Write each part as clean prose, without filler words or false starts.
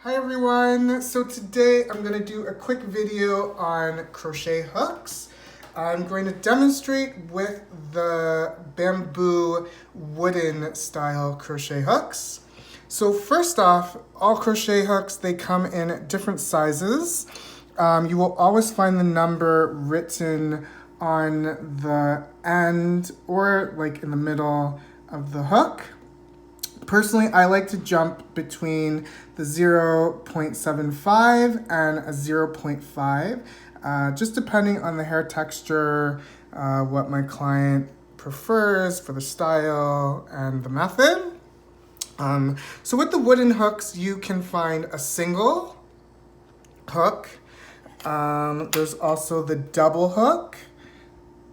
Hi everyone, so today I'm going to do a quick video on crochet hooks. I'm going to demonstrate with the bamboo wooden style crochet hooks. So first off, all crochet hooks, they come in different sizes. You will always find the number written on the end or like in the middle of the hook. Personally, I like to jump between the 0.75 and a 0.5, just depending on the hair texture, what my client prefers for the style and the method. So with the wooden hooks, you can find a single hook. There's also the double hook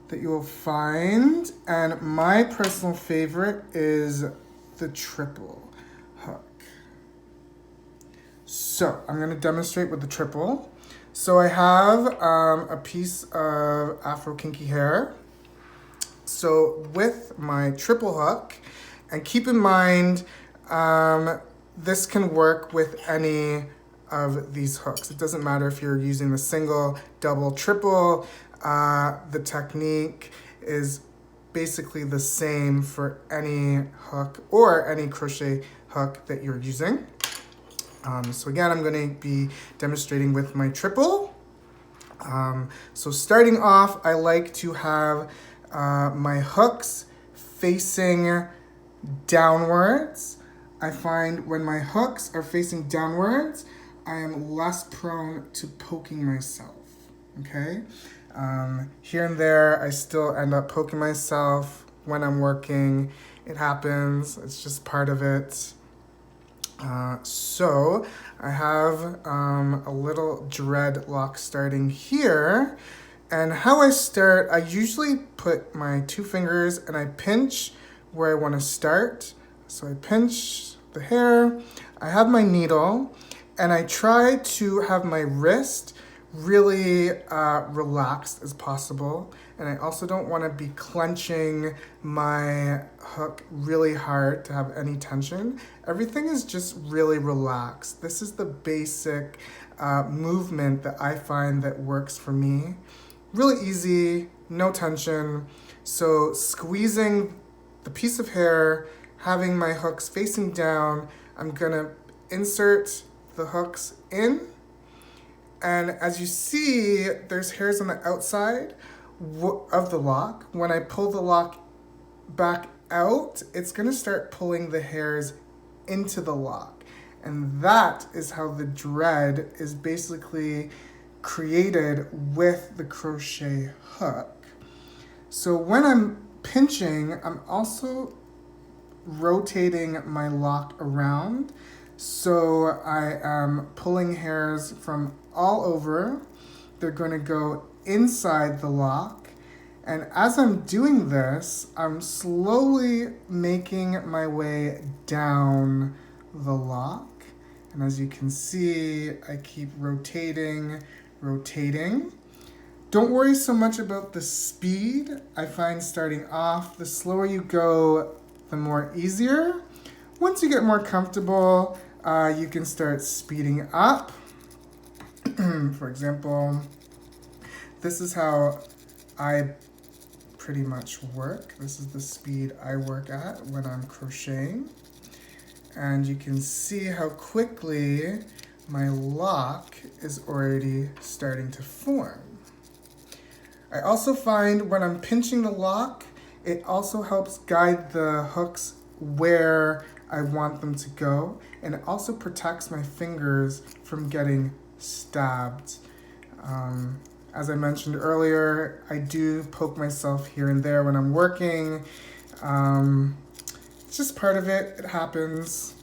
that you will find, and my personal favorite is the triple hook. So I'm going to demonstrate with the triple. So I have a piece of Afro kinky hair. So with my triple hook, and keep in mind, this can work with any of these hooks. It doesn't matter if you're using the single, double, triple. The technique is basically the same for any hook or any crochet hook that you're using. So again, I'm going to be demonstrating with my triple. So starting off, I like to have my hooks facing downwards. I find when my hooks are facing downwards, I am less prone to poking myself, okay? Here and there, I still end up poking myself when I'm working. It happens, it's just part of it. So I have a little dreadlock starting here. And how I start, I usually put my 2 fingers and I pinch where I want to start. So I pinch the hair, I have my needle, and I try to have my wrist really relaxed as possible. And I also don't want to be clenching my hook really hard to have any tension. Everything is just really relaxed. This is the basic movement that I find that works for me. Really easy, no tension. So squeezing the piece of hair, having my hooks facing down, I'm gonna insert the hooks in. And as you see, there's hairs on the outside of the lock. When I pull the lock back out, it's gonna start pulling the hairs into the lock. And that is how the dread is basically created with the crochet hook. So when I'm pinching, I'm also rotating my lock around. So I am pulling hairs from all over. They're going to go inside the lock. And as I'm doing this, I'm slowly making my way down the lock. And as you can see, I keep rotating. Don't worry so much about the speed. I find starting off, the slower you go, the more easier. Once you get more comfortable, you can start speeding up. For example, this is how I pretty much work. This is the speed I work at when I'm crocheting. And you can see how quickly my lock is already starting to form. I also find when I'm pinching the lock, it also helps guide the hooks where I want them to go, and it also protects my fingers from getting stabbed. As I mentioned earlier, I do poke myself here and there when I'm working. It's just part of it, it happens.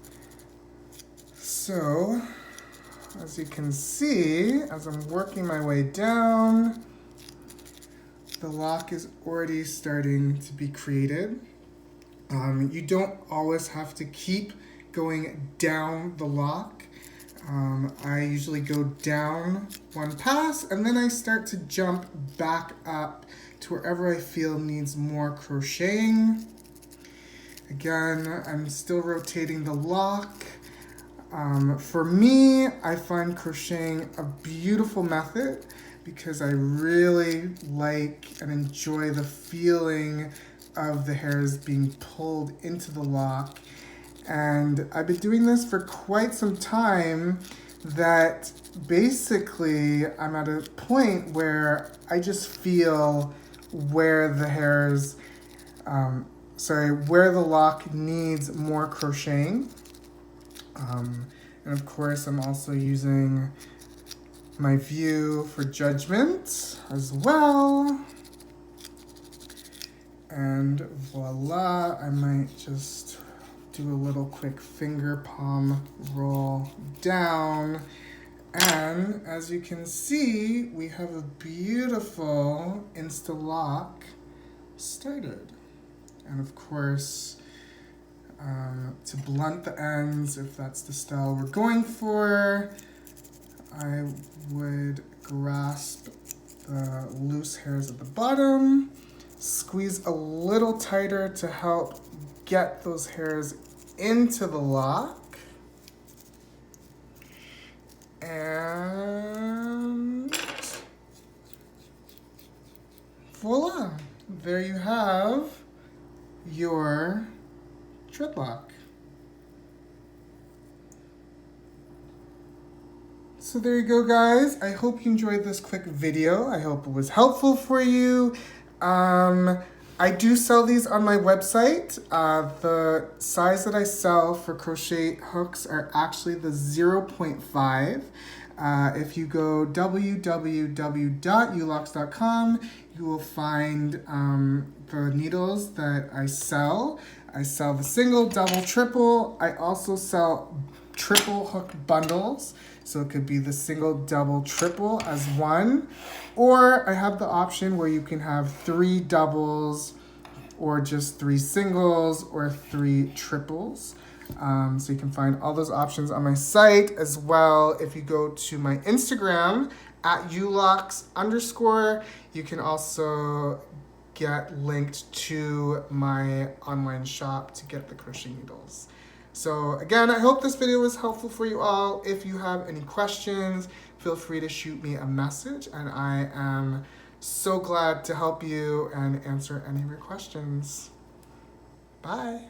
So, as you can see, as I'm working my way down, the lock is already starting to be created. You don't always have to keep going down the lock. I usually go down one pass and then I start to jump back up to wherever I feel needs more crocheting. Again, I'm still rotating the lock. For me, I find crocheting a beautiful method because I really like and enjoy the feeling of the hairs being pulled into the lock. And I've been doing this for quite some time that basically I'm at a point where I just feel where the hairs, where the lock needs more crocheting. And of course, I'm also using my view for judgment as well. And voila, I might just do a little quick finger palm roll down. And as you can see, we have a beautiful Insta Lock started. And of course, to blunt the ends, if that's the style we're going for, I would grasp the loose hairs at the bottom, squeeze a little tighter to help get those hairs into the lock, and voila, there you have your dreadlock. So there you go, guys. I hope you enjoyed this quick video. I hope it was helpful for you. I do sell these on my website. The size that I sell for crochet hooks are actually the 0.5. If you go www.ulocs.com, you will find the needles that I sell. I sell the single, double, triple. I also sell triple hook bundles. So it could be the single, double, triple as one. Or I have the option where you can have 3 doubles or just 3 singles or 3 triples. So you can find all those options on my site as well. If you go to my Instagram at ulocs_, you can also get linked to my online shop to get the crochet needles. So again, I hope this video was helpful for you all. If you have any questions, feel free to shoot me a message, and I am so glad to help you and answer any of your questions. Bye.